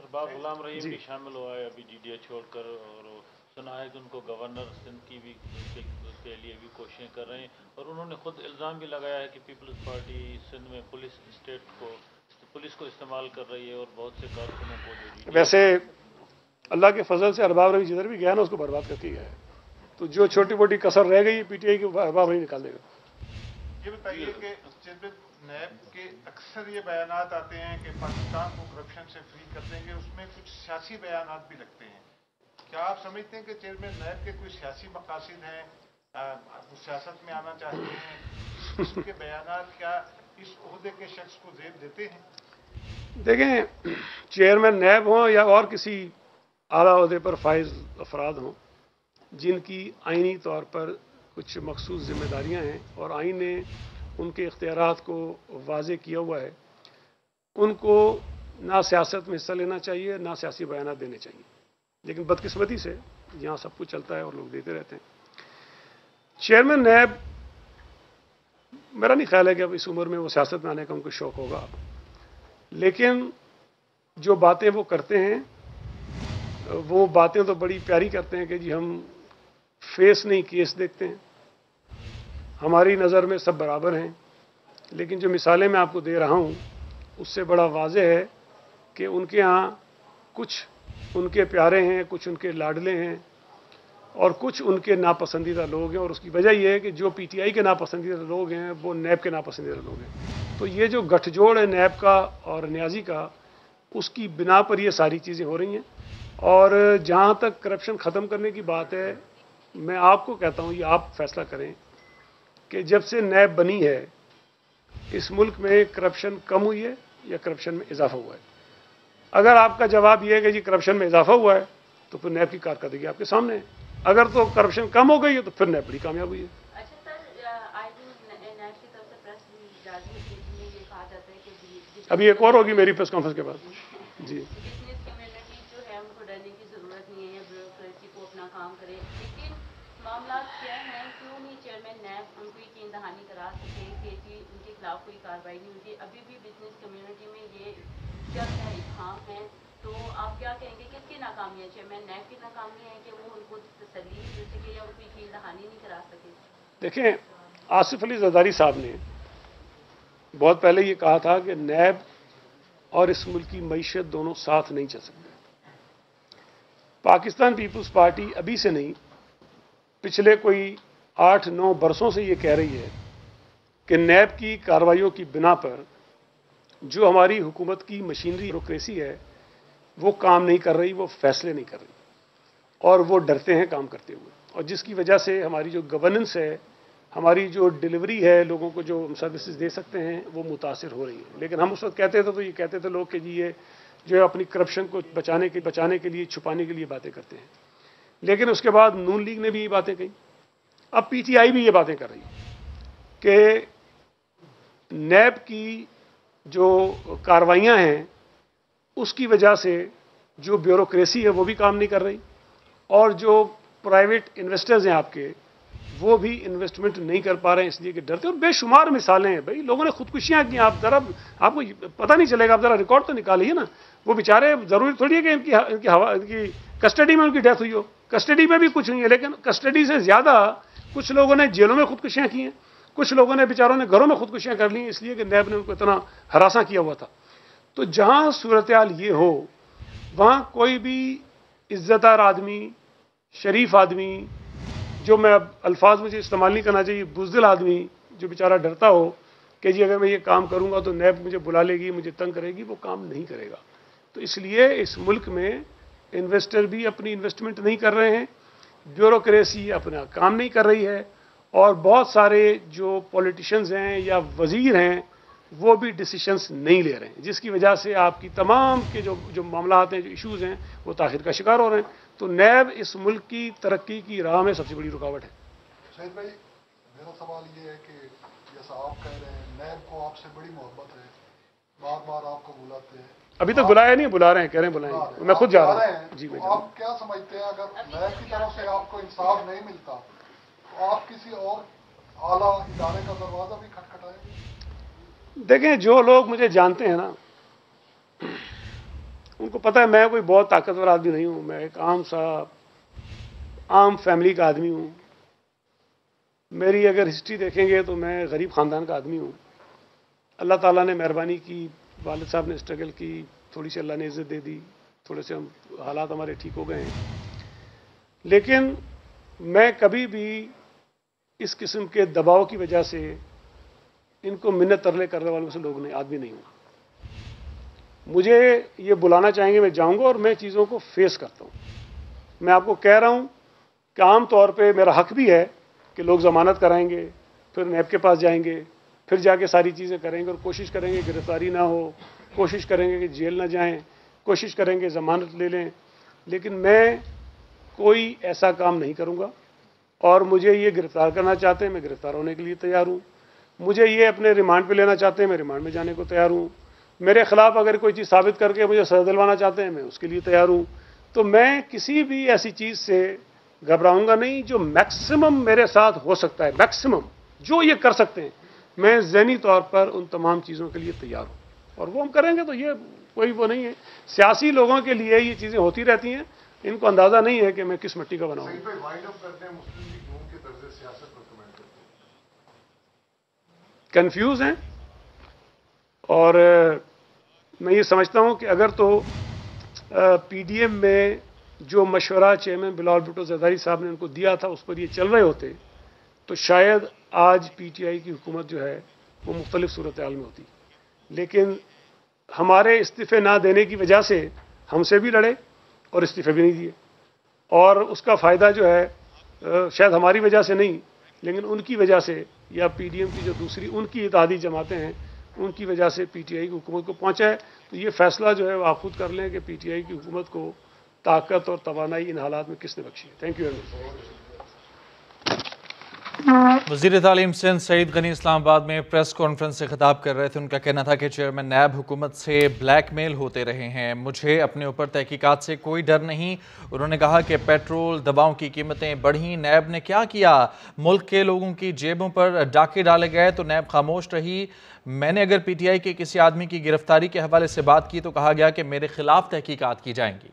अरबाब गुलाम रहीम भी शामिल हुआ है अभी डीडीए छोड़कर, और सुना है कि उनको गवर्नर सिंध की भी के लिए भी कोशिशें कर रहे हैं, और उन्होंने खुद इल्ज़ाम भी लगाया है कि पीपल्स पार्टी सिंध में पुलिस को इस्तेमाल कर रही है और बहुत से कारकुनों को जो वैसे अल्लाह के फजल से अरबाब रहीम जिधर भी गया ना उसको बर्बाद करके गया है, तो जो छोटी मोटी कसर रह गई पीटीआई की अरबाब रहीम निकाल देगा। ये बताइए कि चेयरमैन नैब के अक्सर ये बयानात आते हैं कि पाकिस्तान को करप्शन से फ्री कर देंगे, उसमें कुछ सियासी बयानात भी लगते हैं। क्या आप समझते हैं कि चेयरमैन नैब के कोई सियासी मकासद हैं, वो सियासत में आना चाहते हैं? उसके बयानात क्या इस ओहदे के शख्स को जेब देते हैं? देखें, चेयरमैन नैब हों या और किसी आला ओहदे पर फाइज अफराद हों जिनकी आइनी तौर पर कुछ मखसूस जिम्मेदारियां हैं और आइन ने उनके इख्तियारात को वाज़े किया हुआ है, उनको ना सियासत में हिस्सा लेना चाहिए ना सियासी बयान देने चाहिए। लेकिन बदकिस्मती से यहाँ सब कुछ चलता है और लोग देते रहते हैं। चेयरमैन नैब, मेरा नहीं ख्याल है कि अब इस उम्र में वो सियासत में आने का उनको शौक़ होगा, लेकिन जो बातें वो करते हैं वो बातें तो बड़ी प्यारी करते हैं कि जी हम फेस नहीं केस देखते हैं, हमारी नज़र में सब बराबर हैं। लेकिन जो मिसालें मैं आपको दे रहा हूँ उससे बड़ा वाज़ेह है कि उनके यहाँ कुछ उनके प्यारे हैं, कुछ उनके लाडले हैं और कुछ उनके नापसंदीदा लोग हैं, और उसकी वजह यह है कि जो पीटीआई के नापसंदीदा लोग हैं वो नैब के नापसंदीदा लोग हैं। तो ये जो गठजोड़ है नैब का और न्याजी का, उसकी बिना पर ये सारी चीज़ें हो रही हैं। और जहाँ तक करप्शन ख़त्म करने की बात है, मैं आपको कहता हूँ, ये आप फैसला करें कि जब से नैब बनी है इस मुल्क में करप्शन कम हुई है या करप्शन में इजाफा हुआ है। अगर आपका जवाब यह है कि जी करप्शन में इजाफा हुआ है तो फिर नैब की कारकर्दगी आपके सामने है। अगर तो करप्शन कम हो गई है तो फिर नैब बड़ी कामयाब हुई है। अच्छा सर, आज नैब की तरफ से प्रेस जारी में ये कहा जाता है कि अभी एक और होगी मेरी प्रेस कॉन्फ्रेंस के बाद। जी, बिजनेस कम्युनिटी जो है उनको डरने की जरूरत नहीं है या ब्यूरोक्रेसी को अपना काम करे, लेकिन मामला क्या है, क्यों नहीं चेयरमैन नैब उनको यकीन दहानी करा सके कि उनके खिलाफ कोई कार्रवाई नहीं होती? अभी भी बिजनेस कम्युनिटी में ये शक है, इत्हाम है, तो आप क्या कहेंगे किसकी नाकामी है? चेयरमैन नैब की नाकामी है कि वो उनको तसल्ली नहीं दे सके या उनको यकीन दहानी नहीं करा सके? देखें, आसिफ अली जरदारी साहब ने बहुत पहले ये कहा था कि नैब और इस मुल्क की मईशत दोनों साथ नहीं चल सकते। पाकिस्तान पीपल्स पार्टी अभी से नहीं, पिछले कोई 8-9 बरसों से ये कह रही है कि नैब की कार्रवाइयों की बिना पर जो हमारी हुकूमत की मशीनरी ब्यूरोक्रेसी है वो काम नहीं कर रही, वो फैसले नहीं कर रही और वो डरते हैं काम करते हुए, और जिसकी वजह से हमारी जो गवर्नेंस है, हमारी जो डिलीवरी है, लोगों को जो हम सर्विसेज दे सकते हैं वो मुतासिर हो रही है। लेकिन हम उस वक्त कहते थे तो ये कहते थे लोग कि जी ये जो है अपनी करप्शन को बचाने के लिए छुपाने के लिए बातें करते हैं। लेकिन उसके बाद नून लीग ने भी ये बातें कही, अब पीटीआई भी ये बातें कर रही कि नैब की जो कार्रवाइयाँ हैं उसकी वजह से जो ब्यूरोक्रेसी है वो भी काम नहीं कर रही, और जो प्राइवेट इन्वेस्टर्स हैं आपके वो भी इन्वेस्टमेंट नहीं कर पा रहे हैं इसलिए कि डरते। और बेशुमार मिसालें हैं भाई, लोगों ने खुदकुशियां की, आप जरा आपको पता नहीं चलेगा, आप जरा रिकॉर्ड तो निकालिए ना। वो बेचारे, जरूरी थोड़ी है कि इनकी कस्टडी में उनकी डेथ हुई हो, कस्टडी में भी कुछ नहीं है, लेकिन कस्टडी से ज्यादा कुछ लोगों ने जेलों में खुदकुशियां की हैं, कुछ लोगों ने बेचारों ने घरों में खुदकुशियां कर ली इसलिए कि नैब ने उनको इतना हरासा किया हुआ था। तो जहां सूरत हाल ये हो वहां कोई भी इज्जतदार आदमी, शरीफ आदमी, जो मैं अब अल्फाज मुझे इस्तेमाल नहीं करना चाहिए, बुज़दिल आदमी जो बेचारा डरता हो कि जी अगर मैं ये काम करूंगा तो नैब मुझे बुला लेगी, मुझे तंग करेगी, वो काम नहीं करेगा। तो इसलिए इस मुल्क में इन्वेस्टर भी अपनी इन्वेस्टमेंट नहीं कर रहे हैं, ब्यूरोक्रेसी अपना काम नहीं कर रही है, और बहुत सारे जो पॉलिटिशियंस हैं या वजीर हैं वो भी डिसीशंस नहीं ले रहे हैं, जिसकी वजह से आपकी तमाम के जो मामला हैं, जो इश्यूज़ हैं, वो ताखिर का शिकार हो रहे हैं। तो नैब इस मुल्क की तरक्की की राह में सबसे बड़ी रुकावट है। शहीद भाई, मेरा सवाल ये है कि जैसा आप कह रहे हैं नैब को आपसे बड़ी मोहब्बत है, बार बार आपको बुलाते हैं, अभी तक बुलाया नहीं, बुला रहे हैं, कह रहे हैं बुलाएंगे, मैं खुद जा रहा हूँ। जी, तो आप क्या समझते हैं अगर नैब की तरफ से आपको इंसाफ नहीं मिलता तो आप किसी और आला इदारे का दरवाजा भी खटखटाएंगे? देखें, जो लोग मुझे जानते हैं ना ان کو پتہ ہے میں کوئی بہت طاقتور آدمی نہیں ہوں، میں ایک عام فیملی کا آدمی ہوں. میری اگر ہسٹری دیکھیں گے تو میں غریب خاندان کا آدمی ہوں. اللہ تعالیٰ نے مہربانی کی، والد صاحب نے اسٹرگل کی، تھوڑی سی اللہ نے عزت دے دی، تھوڑے سے حالات ہمارے ٹھیک ہو گئے ہیں. لیکن میں کبھی بھی اس قسم کے دباؤ کی وجہ سے ان کو منت ترلے کرنے والوں سے آدمی نہیں ہوں. مجھے یہ بلانا چاہیں گے میں جاؤں گا اور میں چیزوں کو فیس کرتا ہوں. میں آپ کو کہہ رہا ہوں کہ عام طور پہ میرا حق بھی ہے کہ لوگ ضمانت کرائیں گے، پھر نیب کے پاس جائیں گے، پھر جا کے ساری چیزیں کریں گے اور کوشش کریں گے گرفتاری نہ ہو، کوشش کریں گے کہ جیل نہ جائیں، کوشش کریں گے ضمانت لے لیں. لیکن میں کوئی ایسا کام نہیں کروں گا. اور مجھے یہ گرفتار کرنا چاہتے ہیں، میں گرفتار ہونے کے لیے تیار ہوں. مجھے یہ اپنے ریمانڈ پہ لینا چاہتے ہیں، میں ریمانڈ میں جانے کو تیار ہوں. میرے خلاف اگر کوئی چیز ثابت کر کے مجھے سزا دلوانا چاہتے ہیں، میں اس کے لیے تیار ہوں. تو میں کسی بھی ایسی چیز سے گھبراؤں گا نہیں. جو میکسیمم میرے ساتھ ہو سکتا ہے، میکسیمم جو یہ کر سکتے ہیں، میں ذہنی طور پر ان تمام چیزوں کے لیے تیار ہوں. اور وہ ہم کریں گے. تو یہ کوئی وہ نہیں ہے. سیاسی لوگوں کے لیے یہ چیزیں ہوتی رہتی ہیں، ان کو اندازہ نہیں ہے کہ میں کس مٹی کا بنا ہوں. وائنڈ اپ کرتے ہیں مسلم لیگ نون کے طرز سیاست پر کمنٹ کرتے ہیں. کنفیوز ہیں. اور میں یہ سمجھتا ہوں کہ اگر تو پی ڈی ایم میں جو مشورہ چیئرمین بلال بھٹو زرداری صاحب نے ان کو دیا تھا اس پر یہ چل رہے ہوتے تو شاید آج پی ٹی آئی کی حکومت جو ہے وہ مختلف صورتحال میں ہوتی. لیکن ہمارے استعفے نہ دینے کی وجہ سے ہم سے بھی لڑے اور استعفے بھی نہیں دیے. اور اس کا فائدہ جو ہے شاید ہماری وجہ سے نہیں، لیکن ان کی وجہ سے، یا پی ڈی ایم کی جو دوسری ان کی اتحادی جماعتیں ہیں ان کی وجہ سے پی ٹی آئی کی حکومت کو پہنچا ہے. تو یہ فیصلہ جو ہے وہ آپ خود کر لیں کہ پی ٹی آئی کی حکومت کو طاقت اور توانائی ان حالات میں کس نے بخشی ہے. Thank you very much. وزیر تعلیم سندھ سعید غنی اسلام آباد میں پریس کانفرنس سے خطاب کر رہے تھے. ان کا کہنا تھا کہ چیئرمین نیب حکومت سے بلیک میل ہوتے رہے ہیں. مجھے اپنے اوپر تحقیقات سے کوئی ڈر نہیں. انہوں نے کہا کہ پیٹرول دواؤں کی قیمتیں بڑھیں، نیب نے کیا کیا؟ ملک کے لوگوں کی جیبوں پر ڈاکے ڈالے گئے تو نیب خاموش رہی. میں نے اگر پی ٹی آئی کے کسی آدمی کی گرفتاری کے حوالے سے بات کی تو کہا گیا کہ میرے خلاف تحقیقات کی جائیں گی.